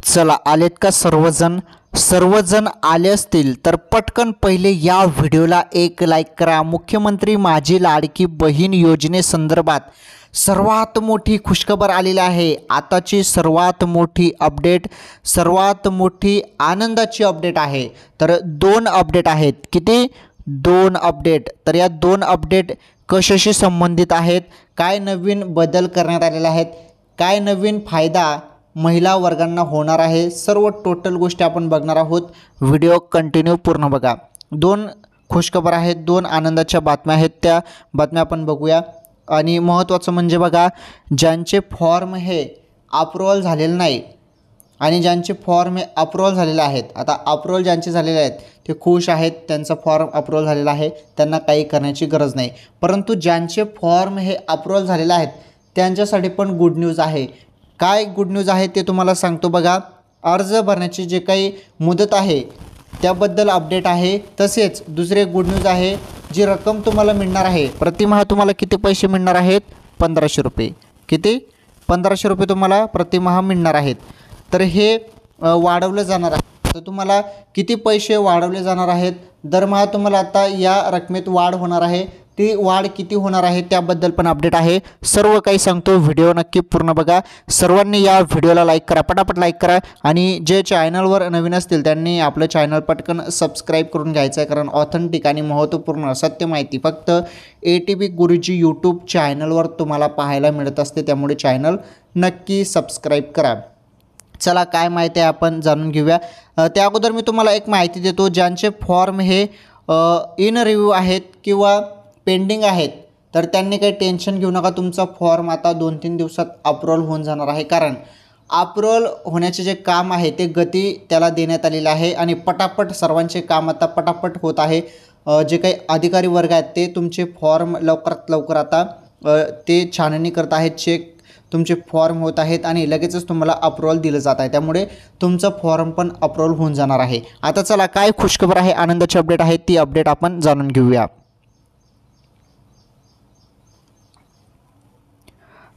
चला आलेत का सर्वजण आले असतील तर पटकन पहिले या व्हिडिओला एक लाईक करा। मुख्यमंत्री माझी लाडकी बहीण योजनेसंदर्भात सर्वात मोठी खुशखबर आलेली आहे। आताची सर्वात मोठी अपडेट, सर्वात मोठी आनंदाची अपडेट आहे। तर दोन अपडेट आहेत। किती? दोन अपडेट। तर या दोन अपडेट कशाशी संबंधित आहेत, काय नवीन बदल करण्यात आलेले आहेत, काय नवीन फायदा महिला वर्गांना होणार आहे, सर्व टोटल गोष्टी आपण बघणार आहोत। व्हिडिओ कंटिन्यू पूर्ण बघा। दोन खुशखबर आहेत, दोन आनंदाच्या बातम्या आहेत, त्या बातम्या आपण बघूया। आणि महत्त्वाचं म्हणजे बघा, ज्यांचे फॉर्म हे अप्रूव्हल झालेले नाही आणि ज्यांचे फॉर्म हे अप्रूव्हल झालेले आहेत, आता अप्रूव्हल ज्यांचे झालेले आहेत ते खुश आहेत, त्यांचा फॉर्म अप्रूव्हल झालेला आहे, त्यांना काही करण्याची गरज नाही। परंतु ज्यांचे फॉर्म हे अप्रूव्हल झालेले आहेत त्यांच्यासाठी पण गुड न्यूज आहे। काय गुड न्यूज आहे ते तुम्हाला सांगतो बघा। अर्ज भरण्याची जे काही मुदत आहे त्याबद्दल अपडेट आहे। तसेच दुसरे गुड न्यूज आहे, जी रक्कम तुम्हाला मिळणार आहे, प्रतिमाह तुम्हाला किती पैसे मिळणार आहेत? 1500 रुपये। किती? 1500 रुपये तुम्हाला प्रतिमाह मिळणार आहेत। तर हे वाढवलं जाणार आहे। तर तुम्हाला किती पैसे वाढवले जाणार आहेत? दरमहा तुम्हाला आता या रकमेत वाढ होणार आहे। ती वाढ किती होणार आहे त्याबद्दल पण अपडेट आहे। सर्व काही सांगतो, व्हिडिओ नक्की पूर्ण बघा। सर्वांनी या व्हिडिओला लाईक करा, पटापट लाईक करा। आणि जे चॅनलवर नवीन असतील त्यांनी आपलं चॅनल पटकन सबस्क्राईब करून घ्यायचं आहे, कारण ऑथेंटिक आणि महत्त्वपूर्ण सत्य माहिती फक्त ATV गुरुजी यूट्यूब चॅनलवर तुम्हाला पाहायला मिळत असते, त्यामुळे चॅनल नक्की सबस्क्राईब करा। चला काय माहिती आहे आपण जाणून घेऊया। त्या अगोदर मी तुम्हाला एक माहिती देतो, ज्यांचे फॉर्म हे इन रिव्ह्यू आहेत किंवा पेंडिंग आहेत तर त्यांनी काही टेन्शन घेऊ नका। तुमचा फॉर्म आता 2-3 दिवसात अप्रूव्हल होऊन जाणार आहे, कारण अप्रूव्हल होण्याचे जे काम आहे ते गती त्याला देण्यात आलेलं आहे आणि पटापट सर्वांचे काम आता पटापट होत आहे। जे काही अधिकारी वर्ग आहेत ते तुमचे फॉर्म लवकरात लवकर आता ते छाननी करत आहेत, चेक तुमचे फॉर्म होत आहेत आणि लगेचच तुम्हाला अप्रूव्हल दिलं जात आहे, त्यामुळे तुमचं फॉर्म पण अप्रूव्हल होऊन जाणार आहे। आता चला काय खुशखबर आहे, आनंदाची अपडेट आहे, ती अपडेट आपण जाणून घेऊया।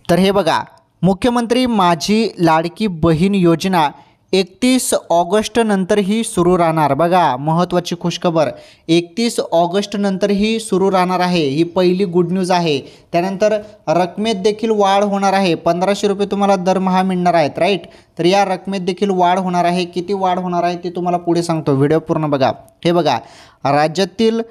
तर हे बघा, मुख्यमंत्री माझी लाडकी बहीण योजना 31 ऑगस्ट नंतरही सुरू राहणार। बघा महत्त्वाची खुशखबर, 31 ऑगस्ट नंतरही सुरू राहणार आहे, ही पहिली गुड न्यूज आहे। त्यानंतर रकमेत देखील वाढ होणार आहे, 1500 रुपये तुम्हाला दरमहा मिळणार आहेत, राईट। तर या रकमेत देखील वाढ होणार आहे। किती वाढ होणार आहे ते तुम्हाला पुढे सांगतो, व्हिडिओ पूर्ण बघा। हे बघा, राज्यातील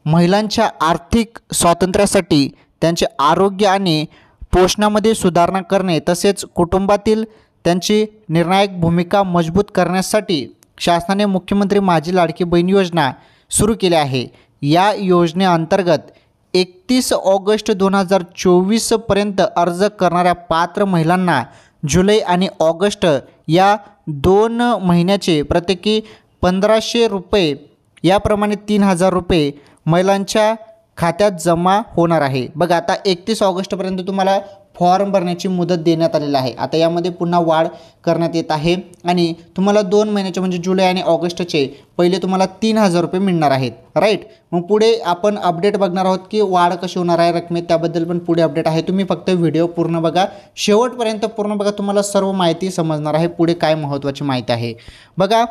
महिलांच्या आर्थिक स्वातंत्र्यासाठी त्यांचे आरोग्य आणि पोषणामध्ये सुधारणा करणे, तसेच कुटुंबातील त्यांची निर्णायक भूमिका मजबूत करण्यासाठी शासनाने मुख्यमंत्री माझी लाडकी बहीण योजना सुरू केली आहे। या योजनेअंतर्गत 31 ऑगस्ट 2024 पर्यंत अर्ज करणाऱ्या पात्र महिलांना जुलै आणि ऑगस्ट या 2 महिन्याचे प्रत्येकी 1500 रुपये याप्रमाणे 3000 रुपये महिलांच्या खात्यात जमा होणार आहे। बघा, आता 31 ऑगस्टपर्यंत तुम्हाला फॉर्म भरण्याची मुदत देण्यात आलेली आहे। आता यामध्ये पुन्हा वाढ करण्यात येत आहे आणि तुम्हाला 2 महिन्याचे म्हणजे जुलै आणि ऑगस्टचे पहिले तुम्हाला 3000 रुपये मिळणार आहेत, राईट। मग पुढे आपण अपडेट बघणार आहोत की वाढ कशी होणार आहे रकमेत, त्याबद्दल पण पुढे अपडेट आहे। तुम्ही फक्त व्हिडिओ पूर्ण बघा, शेवटपर्यंत पूर्ण बघा, तुम्हाला सर्व माहिती समजणार आहे पुढे काय महत्त्वाची माहिती आहे। बघा,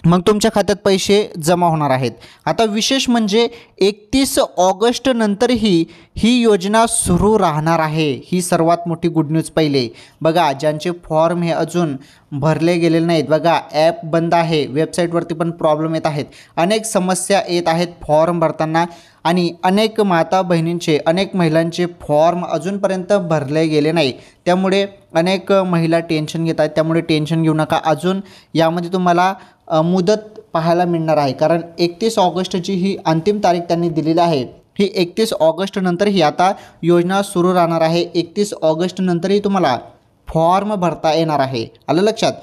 मग तुमच्या खात्यात पैसे जमा होणार आहेत। आता विशेष म्हणजे 31 ऑगस्ट नंतरही ही योजना सुरू राहणार आहे, ही सर्वात मोठी गुड न्यूज। पहिले बघा, ज्यांचे फॉर्म हे अजून भरले गेलेले नाहीत, बघा ॲप बंद आहे, वेबसाईटवरती पण प्रॉब्लेम येत आहेत, अनेक समस्या येत आहेत फॉर्म भरताना आणि अनेक माता बहिणींचे, अनेक महिलांचे फॉर्म अजूनपर्यंत भरले गेले नाही, त्यामुळे अनेक महिला टेन्शन घेत आहेत। त्यामुळे टेन्शन घेऊ नका, अजून यामध्ये तुम्हाला मुदत पाहायला मिळणार आहे, कारण 31 ऑगस्टची ही अंतिम तारीख त्यांनी दिलेली आहे। ही 31 ऑगस्ट नंतरही आता योजना सुरू राहणार आहे। 31 ऑगस्ट नंतरही तुम्हाला फॉर्म भरता येणार आहे, आलं लक्षात।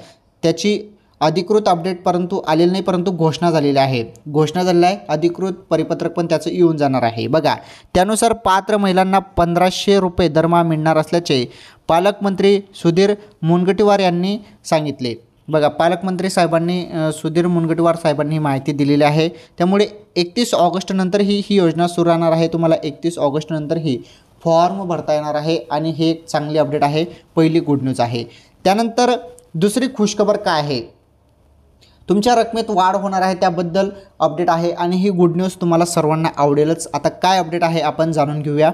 त्याची अधिकृत अपडेट परंतु आलेली नाही, परंतु घोषणा झालेली आहे, घोषणा झालेली आहे, अधिकृत परिपत्रक पण त्याचं येऊन जाणार आहे। बघा, त्यानुसार पात्र महिलांना 1500 रुपये दरमहा मिळणार असल्याचे पालकमंत्री सुधीर मुनगंटीवार यांनी सांगितले। बघा, पालकमंत्री साहेबांनी सुधीर मुनगंटीवार साहेबांनी ही माहिती दिलेली आहे। त्यामुळे 31 ऑगस्ट नंतर ही योजना सुरू राहणार आहे। तुम्हाला 31 ऑगस्ट नंतर ही फॉर्म भरता येणार आहे आणि हे एक चांगली अपडेट आहे, पहिली गुड न्यूज आहे। त्यानंतर दुसरी खुशखबर काय आहे, तुमच्या रकमेत वाढ होणार आहे त्याबद्दल अपडेट आहे आणि ही गुड न्यूज तुम्हाला सर्वांना आवडेलच. आता काय अपडेट आहे आपण जाणून घेऊया.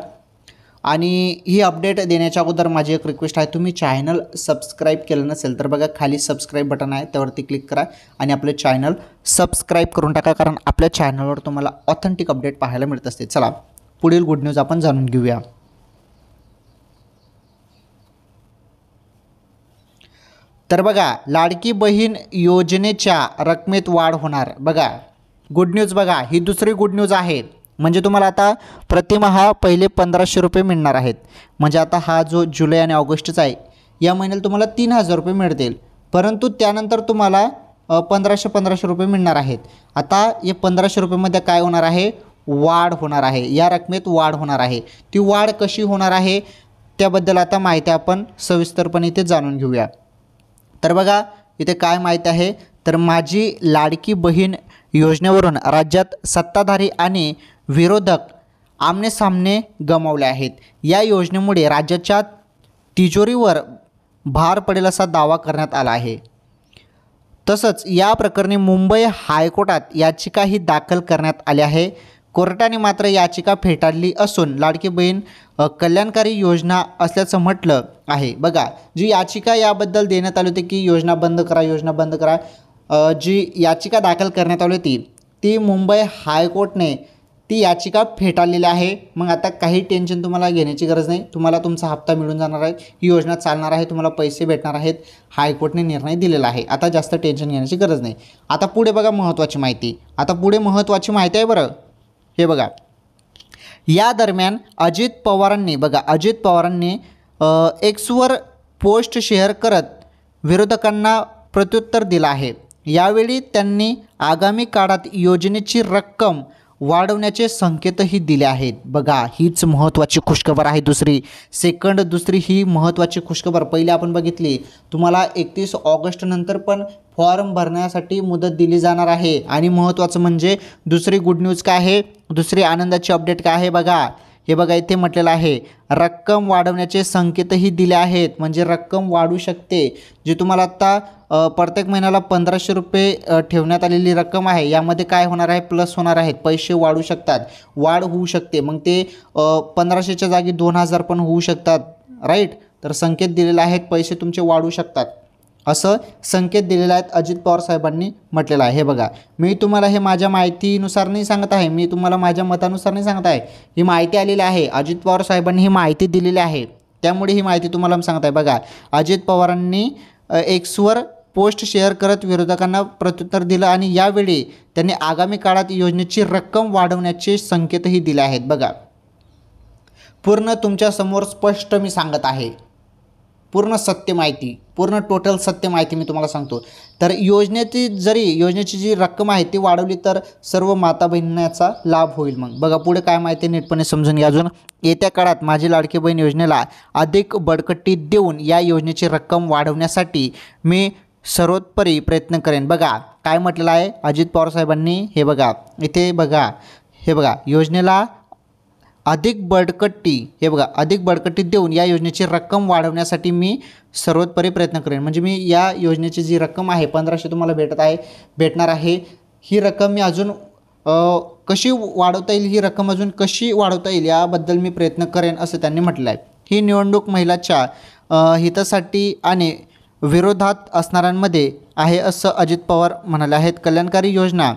आणि ही अपडेट देण्याच्या अगोदर माझी एक रिक्वेस्ट आहे, तुम्ही चॅनल सबस्क्राईब केलं नसेल तर बघा खाली सबस्क्राईब बटन आहे त्यावरती क्लिक करा आणि आपले चॅनल सबस्क्राईब करून टाका, कारण आपल्या चॅनलवर तुम्हाला ऑथेंटिक अपडेट पाहायला मिळत असते. चला पुढील गुड न्यूज आपण जाणून घेऊया. तर बघा लाडकी बहीण योजनेच्या रकमेत वाढ होणार. बघा गुड न्यूज, बघा ही दुसरी गुड न्यूज आहे. म्हणजे तुम्हाला आता प्रतिमाहा पहिले 1500 रुपये मिळणार आहेत. म्हणजे आता हा जो जुलै आणि ऑगस्टचा आहे या महिन्याला तुम्हाला 3000 रुपये मिळतील, परंतु त्यानंतर तुम्हाला 1500 रुपये मिळणार आहेत. आता या 1500 रुपयेमध्ये काय होणार आहे, वाढ होणार आहे, या रकमेत वाढ होणार आहे. ती वाढ कशी होणार आहे त्याबद्दल आता माहिती आपण सविस्तरपणे इथे जाणून घेऊया. तर बघा इथे काय माहिती आहे, तर माझी लाडकी बहीण योजनेवरून राज्यात सत्ताधारी आणि विरोधक आमनेसामने गमावले आहेत. या योजनेमुळे राज्याच्या तिजोरीवर भार पडेल असा दावा करण्यात आला आहे. तसंच या प्रकरणी मुंबई हायकोर्टात याचिकाही दाखल करण्यात आली आहे. कोर्टाने मात्र याचिका फेटाळली असून लाडकी बहीण कल्याणकारी योजना असल्याचं म्हटलं आहे. बघा जी याचिका याबद्दल देण्यात आली होती की योजना बंद करा, योजना बंद करा, जी याचिका दाखल करण्यात आली होती ती मुंबई हायकोर्टने ती याचिका फेटाळलेली आहे. मग आता काही टेन्शन तुम्हाला घेण्याची गरज नाही, तुम्हाला तुमचा हप्ता मिळून जाणार आहे, ही योजना चालणार आहे, तुम्हाला पैसे भेटणार आहेत. हायकोर्टने निर्णय दिलेला आहे, आता जास्त टेन्शन घेण्याची गरज नाही. आता पुढे बघा महत्त्वाची माहिती, आता पुढे महत्त्वाची माहिती आहे बरं. हे बघा या दरम्यान अजित पवारांनी एक्सवर पोस्ट शेअर करत विरोधकांना प्रत्युत्तर दिलं आहे. यावेळी त्यांनी आगामी काळात योजनेची रक्कम वाढवण्याचे संकेतही दिले आहेत. बघा हीच महत्त्वाची खुशखबर आहे. दुसरी ही महत्त्वाची खुशखबर पहिली आपण बघितली, तुम्हाला 31 ऑगस्ट नंतर पण फॉर्म भरण्यासाठी मुदत दिली जाणार आहे. आणि महत्त्वाचं म्हणजे दुसरी गुड न्यूज काय आहे, दुसरी आनंदाची अपडेट काय आहे, बघा हे बघा इथे म्हटलेलं आहे रक्कम वाढवण्याचे संकेतही दिले आहेत. म्हणजे रक्कम वाढू शकते. जे तुम्हाला आत्ता प्रत्येक महिन्याला 1500 रुपये ठेवण्यात आलेली रक्कम आहे, यामध्ये काय होणार आहे, प्लस होणार आहेत, पैसे वाढू शकतात, वाढ होऊ शकते. मग ते 1500च्या जागी 2000 पण होऊ शकतात, राईट. तर संकेत दिलेले आहेत, पैसे तुमचे वाढू शकतात असं संकेत दिलेले आहेत अजित पवार साहेबांनी म्हटलेलं आहे. हे बघा मी तुम्हाला हे माझ्या माहितीनुसार नाही सांगत आहे, मी तुम्हाला माझ्या मतानुसार नाही सांगत आहे, ही माहिती आलेली आहे, अजित पवार साहेबांनी ही माहिती दिलेली आहे, त्यामुळे ही माहिती तुम्हाला सांगत आहे. बघा अजित पवारांनी एक्सवर पोस्ट शेअर करत विरोधकांना प्रत्युत्तर दिलं आणि यावेळी त्यांनी आगामी काळात योजनेची रक्कम वाढवण्याचे संकेतही दिले आहेत. बघा पूर्ण तुमच्यासमोर स्पष्ट मी सांगत आहे, पूर्ण सत्य माहिती, पूर्ण टोटल सत्य माहिती मी तुम्हाला सांगतो. तर योजनेची जी रक्कम आहे ती वाढवली तर सर्व माता बहिणींना याचा लाभ होईल. मग बघा पुढे काय माहिती नीटपणे समजून घ्या. अजून येत्या काळात माझी लाडकी बहीण योजनेला अधिक बळकटी देऊन या योजनेची रक्कम वाढवण्यासाठी मी सर्वोत्तरी प्रयत्न करेन. बघा काय म्हटलेलं आहे अजित पवार साहेबांनी, हे बघा इथे बघा, हे बघा योजनेला अधिक बळकटी देऊन या योजनेची रक्कम वाढवण्यासाठी मी सर्वोत्तरी प्रयत्न करेन. म्हणजे मी या योजनेची जी रक्कम आहे 1500 तुम्हाला भेटणार आहे, ही रक्कम मी अजून कशी वाढवता येईल, याबद्दल मी प्रयत्न करेन असं त्यांनी म्हटलं आहे. ही निवडणूक महिलांच्या हितासाठी आणि विरोधात असणाऱ्यांमध्ये आहे असं अजित पवार म्हणाले आहेत. कल्याणकारी योजना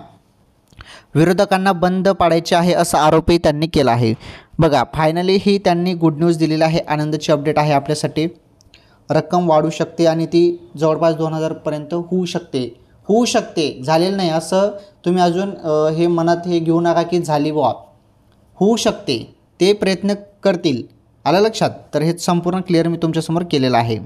विरोधकांना बंद पाडायची आहे असा आरोपही त्यांनी केला आहे. बघा फायनली ही त्यांनी गुड न्यूज दिलेली आहे, आनंदाची अपडेट आहे आपल्यासाठी. रक्कम वाढू शकते आणि ती जवळपास 2000पर्यंत होऊ शकते, झालेलं नाही असं तुम्ही अजून हे मनात हे घेऊ नका की झाली बुवा, होऊ शकते, ते प्रयत्न करतील. आलं लक्षात. तर हे संपूर्ण क्लिअर मी तुमच्यासमोर केलेलं आहे.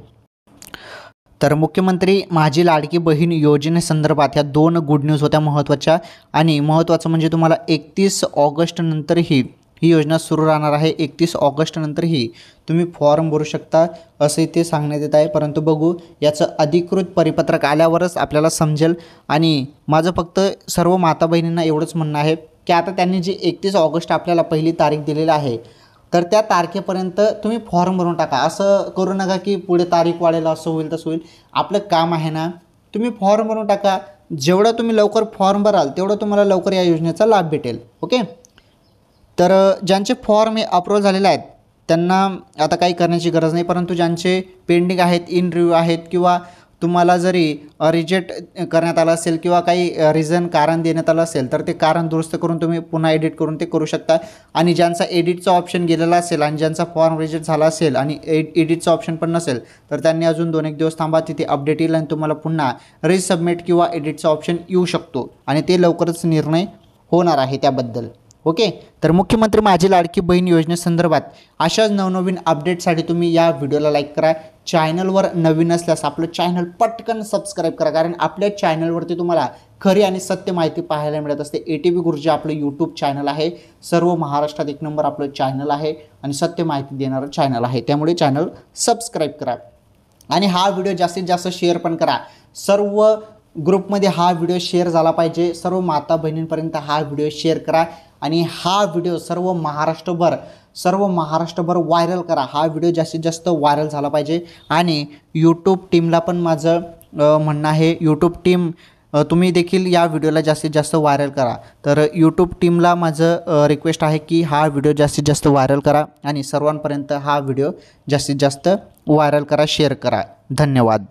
तर मुख्यमंत्री माझी लाडकी बहीण योजनेसंदर्भात ह्या 2 गुड न्यूज होत्या महत्त्वाच्या. आणि महत्त्वाचं म्हणजे तुम्हाला 31 ऑगस्ट नंतरही ही योजना सुरू राहणार आहे. 31 ऑगस्ट नंतरही तुम्ही फॉर्म भरू शकता असं इथे सांगण्यात येत आहे. परंतु बघू याचं अधिकृत परिपत्रक आल्यावरच आपल्याला समजेल. आणि माझं फक्त सर्व माता बहिणींना एवढंच म्हणणं आहे की आता त्यांनी जी 31 ऑगस्ट आपल्याला पहिली तारीख दिलेली आहे, तर त्या तारखेपर्यंत तुम्ही फॉर्म भरून टाका. असं करू नका की पुढे तारीख वाढेल, असं होईल तसं होईल. आपलं काम आहे ना, तुम्ही फॉर्म भरून टाका. जेवढा तुम्ही लवकर फॉर्म भराल तेवढं तुम्हाला लवकर या योजनेचा लाभ भेटेल. ओके. तर ज्यांचे फॉर्म हे अप्रूव्ह झालेले आहेत त्यांना आता काही करण्याची गरज नाही, परंतु ज्यांचे पेंडिंग आहेत, इन रिव्ह्यू आहेत, किंवा तुम्हाला जरी रिजेक्ट करण्यात आलं असेल किंवा काही रिझन कारण देण्यात आलं असेल तर ते कारण दुरुस्त करून तुम्ही पुन्हा एडिट करून ते करू शकता. आणि ज्यांचा एडिटचा ऑप्शन गेलेला असेल आणि ज्यांचा फॉर्म रिजेक्ट झाला असेल आणि एडिटचा ऑप्शन पण नसेल तर त्यांनी अजून 2-1 दिवस थांबा. तिथे अपडेट येईल आणि तुम्हाला पुन्हा रिसबमिट किंवा एडिटचा ऑप्शन येऊ शकतो आणि ते लवकरच निर्णय होणार आहे त्याबद्दल. ओके. तर मुख्यमंत्री माझी लाडकी बहीण योजनेसंदर्भात अशाच नवनवीन अपडेटसाठी तुम्ही या व्हिडिओला लाईक करा. चॅनलवर नवीन असल्यास आपलं चॅनल पटकन सबस्क्राईब करा, कारण आपल्या चॅनलवरती तुम्हाला खरी आणि सत्य माहिती पाहायला मिळत असते. ATV गुरुजी आपलं यूट्यूब चॅनल आहे, सर्व महाराष्ट्रात 1 नंबर आपलं चॅनल आहे आणि सत्य माहिती देणारं चॅनल आहे. त्यामुळे चॅनल सबस्क्राईब करा आणि हा व्हिडिओ जास्तीत जास्त शेअर पण करा. सर्व ग्रुपमध्ये हा व्हिडिओ शेअर झाला पाहिजे. सर्व माता बहिणींपर्यंत हा व्हिडिओ शेअर करा आणि हा व्हिडिओ सर्व महाराष्ट्रभर व्हायरल करा. हा व्हिडिओ जास्तीत जास्त व्हायरल झाला पाहिजे. आणि यूट्यूब टीमला पण माझं म्हणणं आहे, यूट्यूब टीम तुम्ही देखील या व्हिडिओला जास्तीत जास्त व्हायरल करा. तर यूट्यूब टीमला माझं रिक्वेस्ट आहे की हा व्हिडिओ जास्तीत जास्त व्हायरल करा आणि सर्वांपर्यंत हा व्हिडिओ जास्तीत जास्त व्हायरल करा, शेअर करा. धन्यवाद.